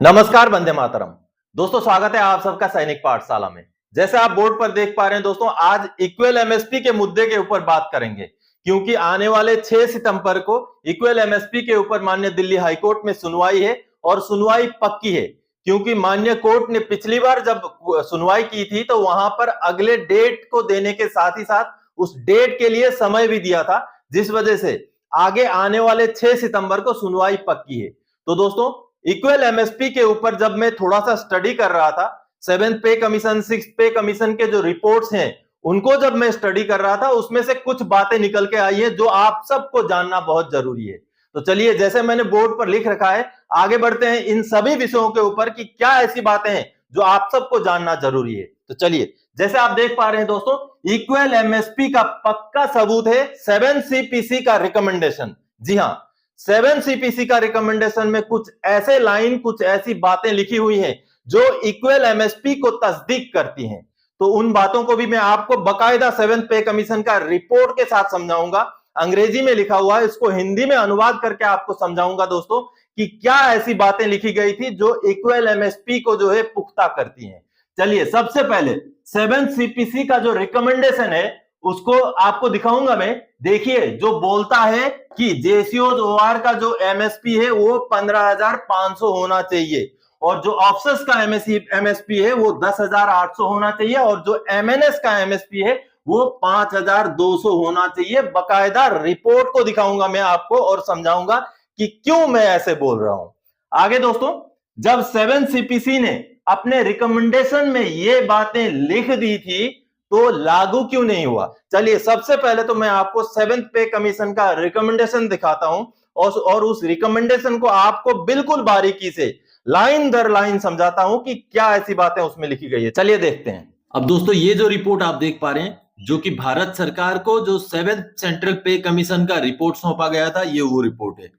नमस्कार, वंदे मातरम। दोस्तों, स्वागत है आप सबका सैनिक पाठशाला में। जैसे आप बोर्ड पर देख पा रहे हैं दोस्तों, आज इक्वल एमएसपी के मुद्दे के ऊपर बात करेंगे, क्योंकि आने वाले 6 सितंबर को इक्वल एमएसपी के ऊपर माननीय दिल्ली हाईकोर्ट में सुनवाई है और सुनवाई पक्की है। क्योंकि माननीय कोर्ट ने पिछली बार जब सुनवाई की थी तो वहां पर अगले डेट को देने के साथ ही साथ उस डेट के लिए समय भी दिया था, जिस वजह से आगे आने वाले 6 सितंबर को सुनवाई पक्की है। तो दोस्तों, इक्वल एमएसपी के ऊपर जब मैं थोड़ा सा स्टडी कर रहा था, 7th पे कमीशन, 6th पे कमीशन के जो रिपोर्ट्स हैं उनको जब मैं स्टडी कर रहा था, उसमें से कुछ बातें निकल के आई है जो आप सबको जानना बहुत जरूरी है। तो चलिए, जैसे मैंने बोर्ड पर लिख रखा है, आगे बढ़ते हैं इन सभी विषयों के ऊपर कि क्या ऐसी बातें हैं जो आप सबको जानना जरूरी है। तो चलिए, जैसे आप देख पा रहे हैं दोस्तों, इक्वल एमएसपी का पक्का सबूत है 7 सीपीसी का रिकमेंडेशन। जी हां, 7 सीपीसी का रिकमेंडेशन में कुछ ऐसे लाइन, कुछ ऐसी बातें लिखी हुई हैं जो इक्वल एमएसपी को तस्दीक करती हैं। तो उन बातों को भी मैं आपको बकायदा 7th पे कमीशन का रिपोर्ट के साथ समझाऊंगा। अंग्रेजी में लिखा हुआ है, इसको हिंदी में अनुवाद करके आपको समझाऊंगा दोस्तों कि क्या ऐसी बातें लिखी गई थी जो इक्वल एमएसपी को जो है पुख्ता करती हैं। चलिए, सबसे पहले 7 सीपीसी का जो रिकमेंडेशन है उसको आपको दिखाऊंगा मैं। देखिए, जो बोलता है कि जेसीओज ओआर का जो एमएसपी है वो 15,500 होना चाहिए, और जो ऑफसेस का एमएसपी है वो 10,800 होना चाहिए, और जो एमएनएस का एमएसपी है वो 5,200 होना चाहिए। बकायदा रिपोर्ट को दिखाऊंगा मैं आपको और समझाऊंगा कि क्यों मैं ऐसे बोल रहा हूं। आगे दोस्तों, जब 7 सीपीसी ने अपने रिकमेंडेशन में ये बातें लिख दी थी तो लागू क्यों नहीं हुआ? चलिए, सबसे पहले तो मैं आपको 7th पे कमीशन का रिकमेंडेशन दिखाता हूं और उस रिकमेंडेशन को आपको बिल्कुल बारीकी से लाइन दर लाइन समझाता हूं कि क्या ऐसी बातें उसमें लिखी गई है। चलिए देखते हैं। अब दोस्तों, ये जो रिपोर्ट आप देख पा रहे हैं, जो कि भारत सरकार को जो 7th सेंट्रल पे कमीशन का रिपोर्ट सौंपा गया था, ये वो रिपोर्ट है।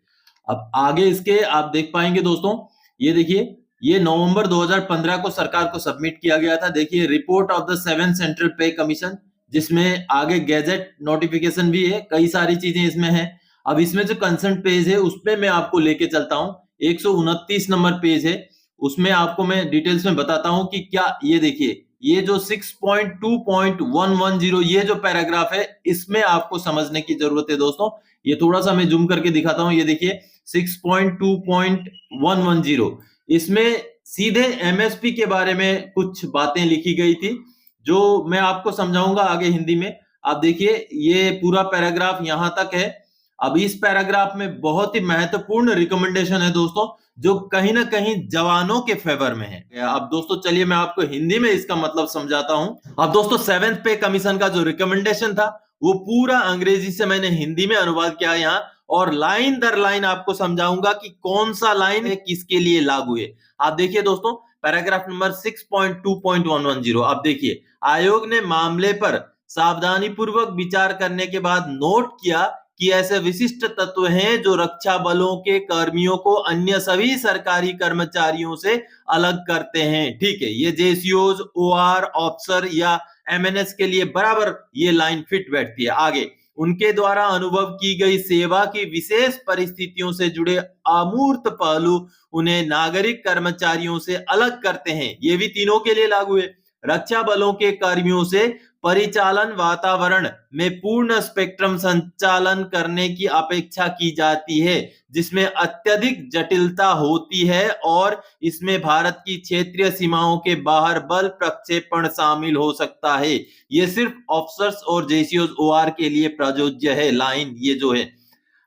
अब आगे इसके आप देख पाएंगे दोस्तों, ये देखिए, ये नवंबर 2015 को सरकार को सबमिट किया गया था। देखिए, report of the 7th central पे कमीशन, जिसमें आगे गैजेट नोटिफिकेशन भी है, कई सारी चीजें इसमें हैं। अब इसमें जो कंसेंट पेज है उसपे मैं आपको लेके चलता हूं। 129 नंबर पेज है, उसमें आपको मैं डिटेल्स में बताता हूं कि क्या, ये देखिए, ये जो 6.2.110 ये जो पैराग्राफ है, इसमें आपको समझने की जरूरत है दोस्तों। ये थोड़ा सा मैं जूम करके दिखाता हूं। ये देखिए, 6.2.110, इसमें सीधे एमएसपी के बारे में कुछ बातें लिखी गई थी जो मैं आपको समझाऊंगा आगे हिंदी में। आप देखिए, ये पूरा पैराग्राफ यहां तक है। अब इस पैराग्राफ में बहुत ही महत्वपूर्ण रिकमेंडेशन है दोस्तों, जो कहीं ना कहीं जवानों के फेवर में है। अब दोस्तों, चलिए मैं आपको हिंदी में इसका मतलब समझाता हूं। अब दोस्तों, 7th पे कमीशन का जो रिकमेंडेशन था वो पूरा अंग्रेजी से मैंने हिंदी में अनुवाद किया यहाँ, और लाइन दर लाइन आपको समझाऊंगा कि कौन सा लाइन है किसके लिए लागू है। आप देखिए दोस्तों, पैराग्राफ नंबर 6.2.110। आप देखिए, आयोग ने मामले पर सावधानी पूर्वक विचार करने के बाद नोट किया कि ऐसे विशिष्ट तत्व हैं जो रक्षा बलों के कर्मियों को अन्य सभी सरकारी कर्मचारियों से अलग करते हैं। ठीक है, ये जेसीओज, ओआर, ऑफिसर या एमएनएस के लिए बराबर ये लाइन फिट बैठती है। आगे, उनके द्वारा अनुभव की गई सेवा की विशेष परिस्थितियों से जुड़े अमूर्त पहलू उन्हें नागरिक कर्मचारियों से अलग करते हैं। ये भी तीनों के लिए लागू है। रक्षा बलों के कर्मियों से परिचालन वातावरण में पूर्ण स्पेक्ट्रम संचालन करने की अपेक्षा की जाती है, जिसमें अत्यधिक जटिलता होती है, और इसमें भारत की क्षेत्रीय सीमाओं के बाहर बल प्रक्षेपण शामिल हो सकता है। ये सिर्फ ऑफिसर्स और जेसीओज ओआर के लिए प्रযোज्य है। लाइन ये जो है,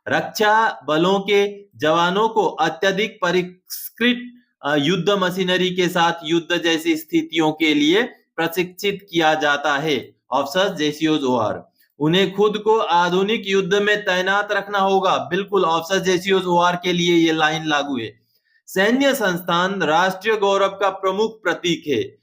रक्षा बलों के जवानों को अत्यधिक परिष्कृत युद्ध मशीनरी के साथ युद्ध जैसी स्थितियों के लिए प्रशिक्षित किया जाता है। ऑफिसर्स, जेसीओज, ओआर, उन्हें खुद को आधुनिक युद्ध में तैनात रखना होगा। बिल्कुल, ऑफिसर्स, जेसीओज, ओआर के लिए ये लाइन लागू है। सैन्य संस्थान राष्ट्रीय गौरव का प्रमुख प्रतीक है।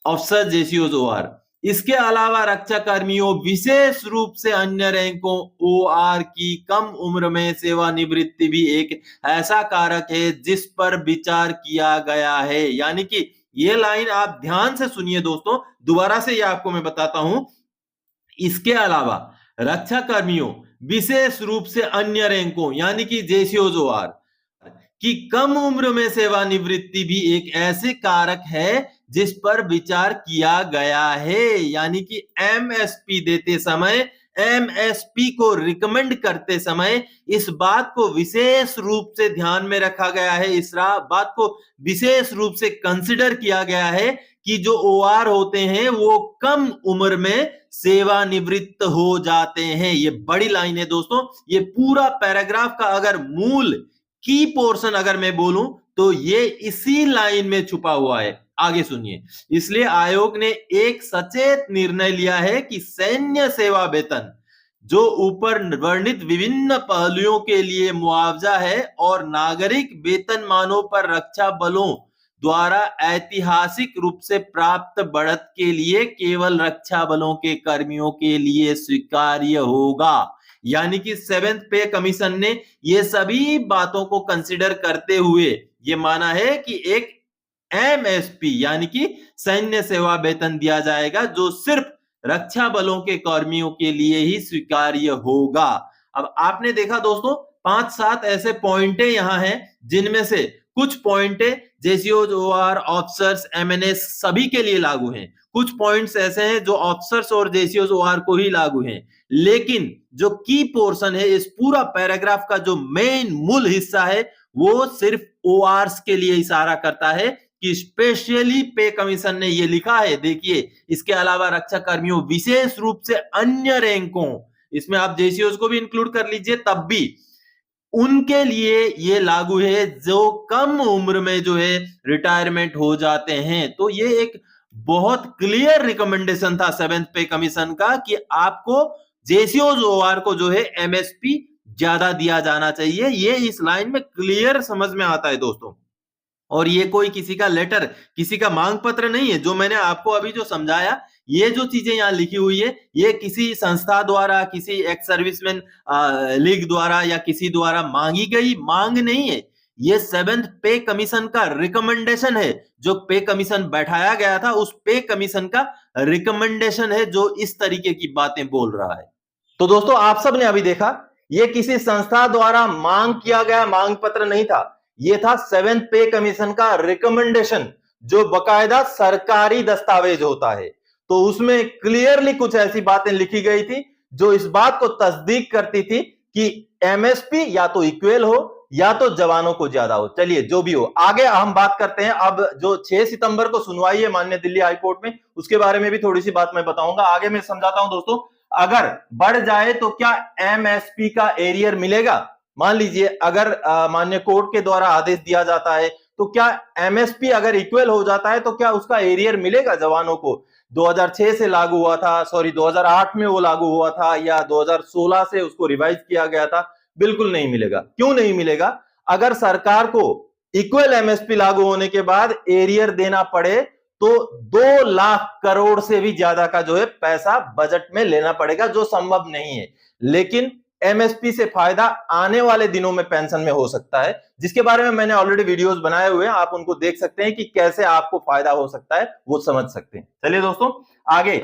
ऑफिसर, जेसीओज, ओआर। इसके अलावा रक्षा कर्मियों, विशेष रूप से अन्य रैंकों, ओआर की कम उम्र में सेवानिवृत्ति भी एक ऐसा कारक है जिस पर विचार किया गया है। यानी कि ये लाइन आप ध्यान से सुनिए दोस्तों, दोबारा से ये आपको मैं बताता हूं। इसके अलावा रक्षा कर्मियों, विशेष रूप से अन्य रैंकों, यानी कि जेसीओज, ओआर कि कम उम्र में सेवानिवृत्ति भी एक ऐसे कारक है जिस पर विचार किया गया है। यानी कि एमएसपी देते समय, एमएसपी को रिकमेंड करते समय इस बात को विशेष रूप से ध्यान में रखा गया है, इस बात को विशेष रूप से कंसिडर किया गया है कि जो ओआर होते हैं वो कम उम्र में सेवानिवृत्त हो जाते हैं। ये बड़ी लाइन है दोस्तों। ये पूरा पैराग्राफ का अगर मूल की पोर्शन अगर मैं बोलूं तो ये इसी लाइन में छुपा हुआ है। आगे सुनिए। इसलिए आयोग ने एक सचेत निर्णय लिया है कि सैन्य सेवा वेतन जो ऊपर वर्णित विभिन्न पहलुओं के लिए मुआवजा है और नागरिक वेतनमानों पर रक्षा बलों द्वारा ऐतिहासिक रूप से प्राप्त बढ़त के लिए केवल रक्षा बलों के कर्मियों के लिए स्वीकार्य होगा। यानी कि 7th पे कमीशन ने ये सभी बातों को कंसिडर करते हुए ये माना है कि एक एमएसपी यानी कि सैन्य सेवा वेतन दिया जाएगा जो सिर्फ रक्षा बलों के कर्मियों के लिए ही स्वीकार्य होगा। अब आपने देखा दोस्तों 5-7 ऐसे पॉइंट यहां हैं जिनमें से कुछ पॉइंट जेसीओज, ओआर, ऑफिसर्स, एमएनएस सभी के लिए लागू हैं। कुछ पॉइंट्स ऐसे हैं जो ऑफिसर्स और जेसीओज, ओआर को ही लागू हैं। लेकिन जो की पोर्शन है, इस पूरा पैराग्राफ का जो मेन मूल हिस्सा है वो सिर्फ ओआरस के लिए इशारा करता है कि स्पेशली पे कमीशन ने ये लिखा है। देखिए, इसके अलावा रक्षा कर्मियों विशेष रूप से अन्य रैंकों, इसमें आप जेसीओज को भी इंक्लूड कर लीजिए, तब भी उनके लिए ये लागू है जो कम उम्र में जो है रिटायरमेंट हो जाते हैं। तो ये एक बहुत क्लियर रिकमेंडेशन था 7th पे कमीशन का कि आपको जेसीओज, ओआर को जो है एमएसपी ज्यादा दिया जाना चाहिए। ये इस लाइन में क्लियर समझ में आता है दोस्तों। और ये कोई किसी का लेटर, किसी का मांग पत्र नहीं है। जो मैंने आपको अभी जो समझाया, ये जो चीजें यहाँ लिखी हुई है, ये किसी संस्था द्वारा, किसी एक्स सर्विसमैन लीग द्वारा या किसी द्वारा मांगी गई मांग नहीं है। ये 7th पे कमीशन का रिकमेंडेशन है। जो पे कमीशन बैठाया गया था उस पे कमीशन का रिकमेंडेशन है जो इस तरीके की बातें बोल रहा है। तो दोस्तों आप सब ने अभी देखा, ये किसी संस्था द्वारा मांग किया गया मांग पत्र नहीं था। ये था 7th पे कमीशन का रिकमेंडेशन जो बकायदा सरकारी दस्तावेज होता है। तो उसमें क्लियरली कुछ ऐसी बातें लिखी गई थी जो इस बात को तस्दीक करती थी कि एमएसपी या तो इक्वल हो या तो जवानों को ज्यादा हो। चलिए जो भी हो, आगे हम बात करते हैं। अब जो 6 सितंबर को सुनवाई है माननीय दिल्ली हाईकोर्ट में, उसके बारे में भी थोड़ी सी बात मैं बताऊंगा। आगे मैं समझाता हूं दोस्तों। अगर बढ़ जाए तो क्या एमएसपी का एरियर मिलेगा? मान लीजिए अगर माननीय कोर्ट के द्वारा आदेश दिया जाता है तो क्या एमएसपी अगर इक्वल हो जाता है तो क्या उसका एरियर मिलेगा जवानों को? 2006 से लागू हुआ था, 2008 में वो लागू हुआ था या 2016 से उसको रिवाइज किया गया था? बिल्कुल नहीं मिलेगा। क्यों नहीं मिलेगा? अगर सरकार को इक्वल एमएसपी लागू होने के बाद एरियर देना पड़े तो 2 लाख करोड़ से भी ज्यादा का जो है पैसा बजट में लेना पड़ेगा, जो संभव नहीं है। लेकिन एमएसपी से फायदा आने वाले दिनों में पेंशन में हो सकता है, जिसके बारे में मैंने ऑलरेडी वीडियोस बनाए हुए हैं। आप उनको देख सकते हैं कि कैसे आपको फायदा हो सकता है, वो समझ सकते हैं। चलिए दोस्तों आगे,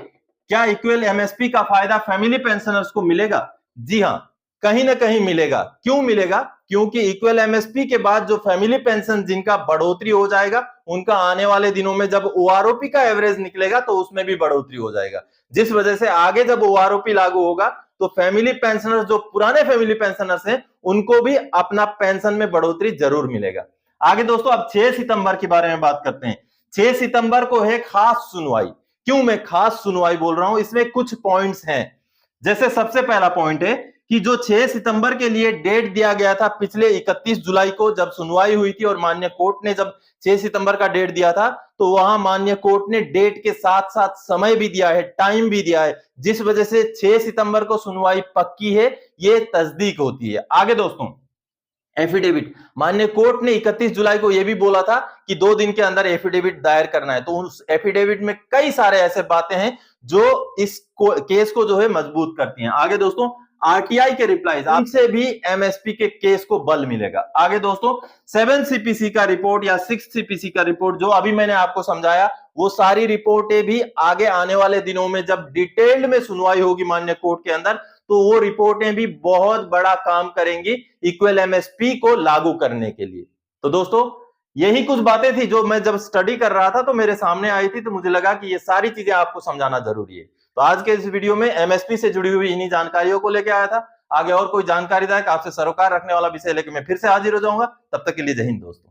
क्या इक्वल एमएसपी का फायदा फैमिली पेंशनर्स को मिलेगा? जी हां, कहीं ना कहीं मिलेगा। क्यों मिलेगा? क्योंकि इक्वल एमएसपी के बाद जो फैमिली पेंशन जिनका बढ़ोतरी हो जाएगा, उनका आने वाले दिनों में जब ओआरओपी का एवरेज निकलेगा तो उसमें भी बढ़ोतरी हो जाएगा, जिस वजह से आगे जब ओआरओपी लागू होगा तो फैमिली पेंशनर्स, जो पुराने फैमिली पेंशनर्स हैं, उनको भी अपना पेंशन में बढ़ोतरी जरूर मिलेगा। आगे दोस्तों अब 6 सितंबर के बारे में बात करते हैं। 6 सितंबर को है खास सुनवाई। क्यों मैं खास सुनवाई बोल रहा हूं? इसमें कुछ पॉइंट्स हैं। जैसे सबसे पहला पॉइंट है कि जो 6 सितंबर के लिए डेट दिया गया था पिछले 31 जुलाई को जब सुनवाई हुई थी और माननीय कोर्ट ने जब 6 सितंबर का डेट दिया था तो वहां माननीय कोर्ट ने डेट के साथ साथ समय भी दिया है, टाइम भी दिया है, जिस वजह से 6 सितंबर को सुनवाई पक्की है, ये तस्दीक होती है। आगे दोस्तों एफिडेविट, माननीय कोर्ट ने 31 जुलाई को यह भी बोला था कि 2 दिन के अंदर एफिडेविट दायर करना है। तो उस एफिडेविट में कई सारे ऐसे बातें हैं जो इस केस को जो है मजबूत करती हैं। आगे दोस्तों आरटीआई के रिप्लाईज, आपसे भी एमएसपी के केस को बल मिलेगा। आगे दोस्तों 7 सीपीसी का रिपोर्ट या 6 सीपीसी का रिपोर्ट जो अभी मैंने आपको समझाया, वो सारी रिपोर्टें भी आगे आने वाले दिनों में जब डिटेल्ड में सुनवाई होगी माननीय कोर्ट के अंदर, तो वो रिपोर्टें भी बहुत बड़ा काम करेंगी इक्वल एमएसपी को लागू करने के लिए। तो दोस्तों यही कुछ बातें थी जो मैं जब स्टडी कर रहा था तो मेरे सामने आई थी, तो मुझे लगा कि ये सारी चीजें आपको समझाना जरूरी है। तो आज के इस वीडियो में एमएसपी से जुड़ी हुई इन्हीं जानकारियों को लेकर आया था। आगे और कोई जानकारीदायक आपसे सरोकार रखने वाला विषय लेकर मैं फिर से हाजिर हो जाऊंगा। तब तक के लिए जय हिंद दोस्तों।